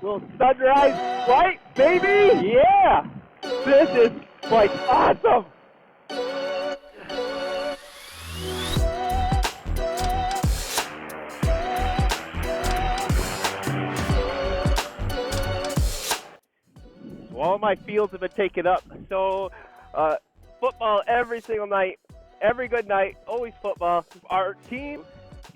Little sunrise flight, baby! Yeah! This is, like, awesome! All my fields have been taken up. So, football every single night, every good night, always football. Our team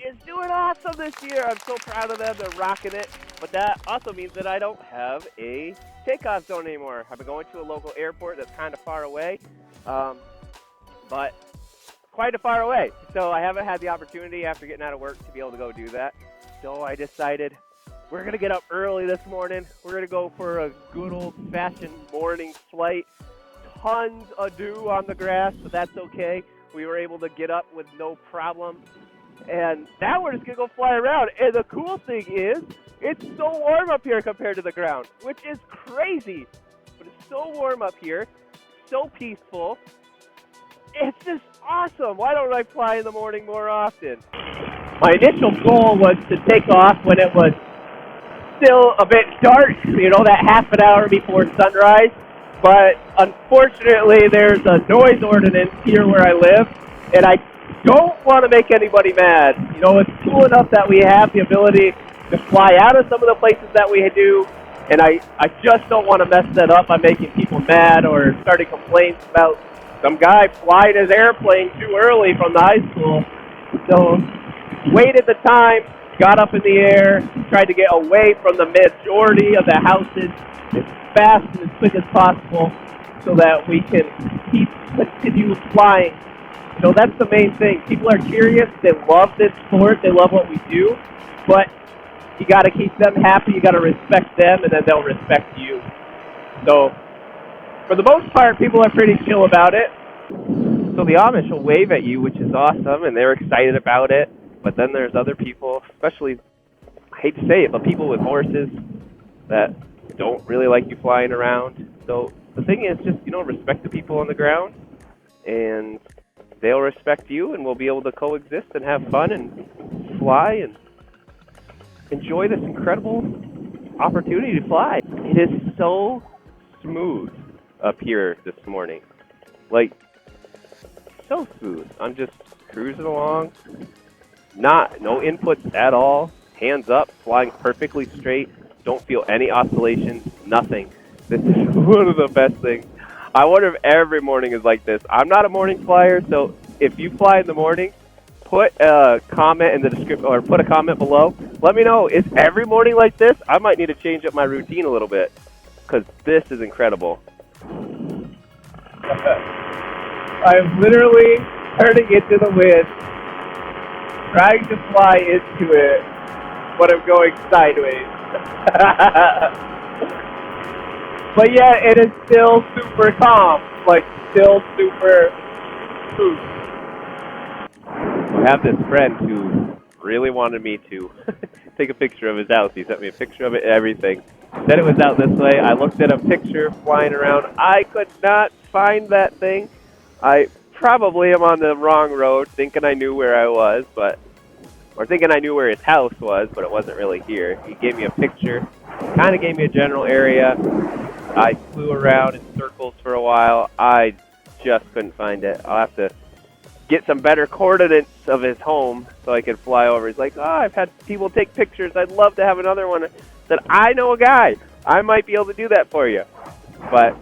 is doing awesome this year. I'm so proud of them. They're rocking it. But that also means that I don't have a takeoff zone anymore. I've been going to a local airport that's kind of far away, but quite a far away. So I haven't had the opportunity after getting out of work to be able to go do that. So I decided we're going to get up early this morning. We're going to go for a good old-fashioned morning flight. Tons of dew on the grass, but that's okay. We were able to get up with no problem. And now we're just going to go fly around. And the cool thing is, it's so warm up here compared to the ground, which is crazy. But it's so warm up here, so peaceful. It's just awesome. Why don't I fly in the morning more often? My initial goal was to take off when it was still a bit dark, that half an hour before sunrise. But unfortunately, there's a noise ordinance here where I live, and I don't want to make anybody mad. It's cool enough that we have the ability to fly out of some of the places that we do, and I just don't want to mess that up by making people mad or starting complaints about some guy flying his airplane too early from the high school. So waited the time, got up in the air, tried to get away from the majority of the houses as fast and as quick as possible so that we can continue flying. That's the main thing. People are curious. They love this sport. They love what we do. But you got to keep them happy. You got to respect them, and then they'll respect you. So for the most part, people are pretty chill about it. So the Amish will wave at you, which is awesome, and they're excited about it. But then there's other people, especially, I hate to say it, but people with horses that don't really like you flying around. So the thing is just, respect the people on the ground, and they'll respect you, and we'll be able to coexist and have fun and fly and enjoy this incredible opportunity to fly. It is so smooth up here this morning. Like, so smooth. I'm just cruising along. No inputs at all. Hands up, flying perfectly straight. Don't feel any oscillations, nothing. This is one of the best things. I wonder if every morning is like this. I'm not a morning flyer, so if you fly in the morning, put a comment in the description or put a comment below. Let me know, is every morning like this? I might need to change up my routine a little bit because this is incredible. I'm literally turning into the wind, trying to fly into it, but I'm going sideways. But yeah, it is still super calm, still super smooth. I have this friend who really wanted me to take a picture of his house. He sent me a picture of it and everything. Said it was out this way. I looked at a picture flying around. I could not find that thing. I probably am on the wrong road, thinking I knew where I was, or thinking I knew where his house was, but it wasn't really here. He gave me a picture, kind of gave me a general area. I flew around in circles for a while. I just couldn't find it. I'll have to get some better coordinates of his home so I can fly over. He's like, I've had people take pictures. I'd love to have another one. I said, I know a guy. I might be able to do that for you. But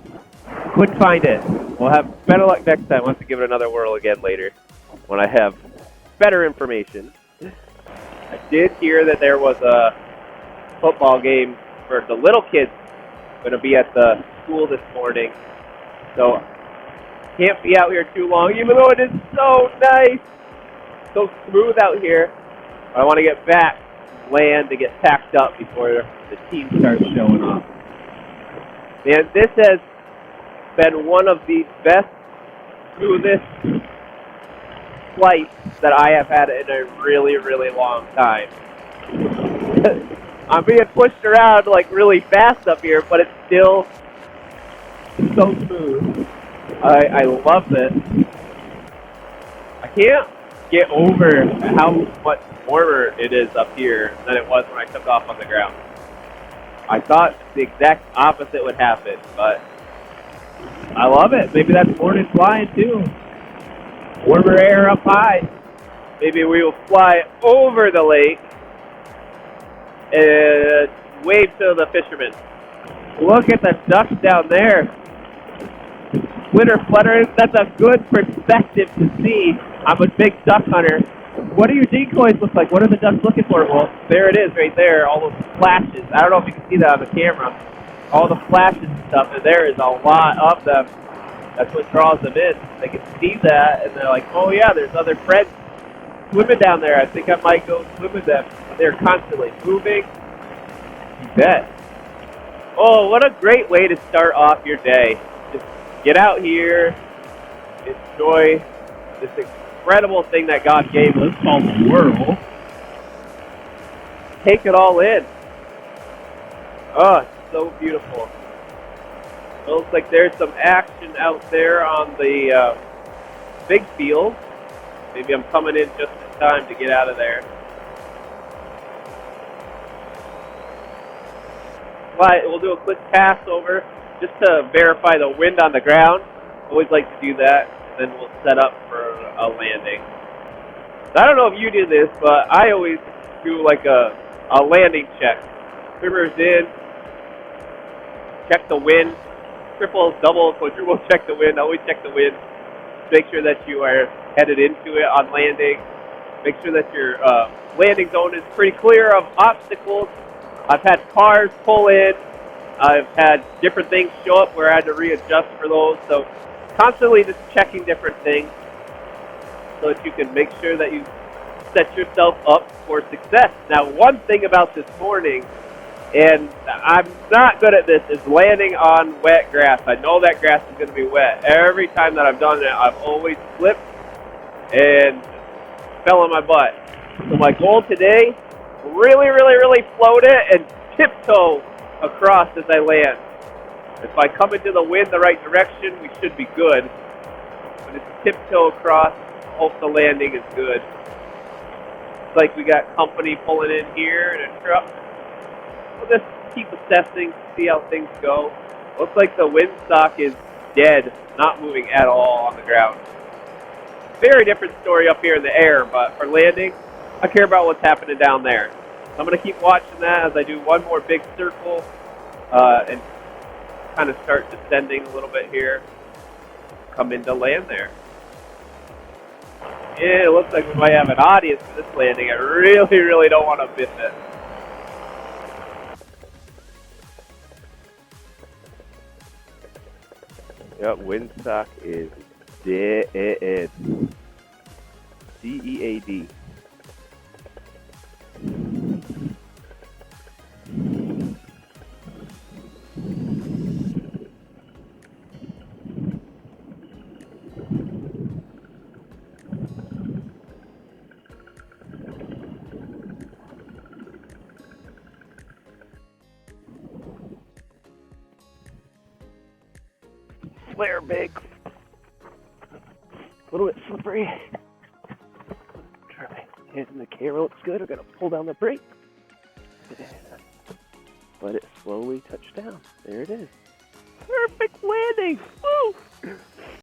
couldn't find it. We'll have better luck next time. We'll have to give it another whirl again later when I have better information. I did hear that there was a football game for the little kids going to be at the school this morning. So can't be out here too long, even though it is so nice, so smooth out here. I want to get back, land, to get packed up before the team starts showing off. Man, this has been one of the best, smoothest flights that I have had in a really, really long time. I'm being pushed around really fast up here, but it's still so smooth. I love this. I can't get over how much warmer it is up here than it was when I took off on the ground. I thought the exact opposite would happen, but I love it. Maybe that's morning flying too. Warmer air up high. Maybe we will fly over the lake and wave to the fishermen. Look at the ducks down there. Winter fluttering. That's a good perspective to see. I'm a big duck hunter. What do your decoys look like? What are the ducks looking for? Well, there it is right there, all those flashes. I don't know if you can see that on the camera. All the flashes and stuff, and there is a lot of them. That's what draws them in. They can see that, and they're like, oh yeah, there's other friends swimming down there. I think I might go swim with them. They're constantly moving. You bet. Oh, what a great way to start off your day. Just get out here, enjoy this incredible thing that God gave us called the world. Take it all in. Oh, it's so beautiful. It looks like there's some action out there on the big field. Maybe I'm coming in just in time to get out of there. But we'll do a quick pass over just to verify the wind on the ground. Always like to do that, and then we'll set up for a landing. I don't know if you do this, but I always do like a landing check. Swimmers in, check the wind, triple, double, quadruple check the wind. Always check the wind. Make sure that you are headed into it on landing. Make sure that your landing zone is pretty clear of obstacles. I've had cars pull in. I've had different things show up where I had to readjust for those. So constantly just checking different things so that you can make sure that you set yourself up for success. Now, one thing about this morning, and I'm not good at this, is landing on wet grass. I know that grass is going to be wet. Every time that I've done it, I've always slipped and fell on my butt. So my goal today, really float it and tiptoe across as I land. If I come into the wind the right direction, we should be good. But it's tiptoe across, hope the landing is good. Looks like we got company pulling in here in a truck. We'll just keep assessing, see how things go. Looks like the windsock is dead, not moving at all on the ground. Very different story up here in the air, but for landing, I care about what's happening down there. So I'm going to keep watching that as I do one more big circle and kind of start descending a little bit here. Come into land there. Yeah, it looks like we might have an audience for this landing. I really don't want to miss it. Yep, windsock is dead. D-E-A-D. Flare big. A little bit slippery. Try my hands in the camera, looks good. I'm gonna pull down the brake. Let it slowly touch down. There it is. Perfect landing. Woo!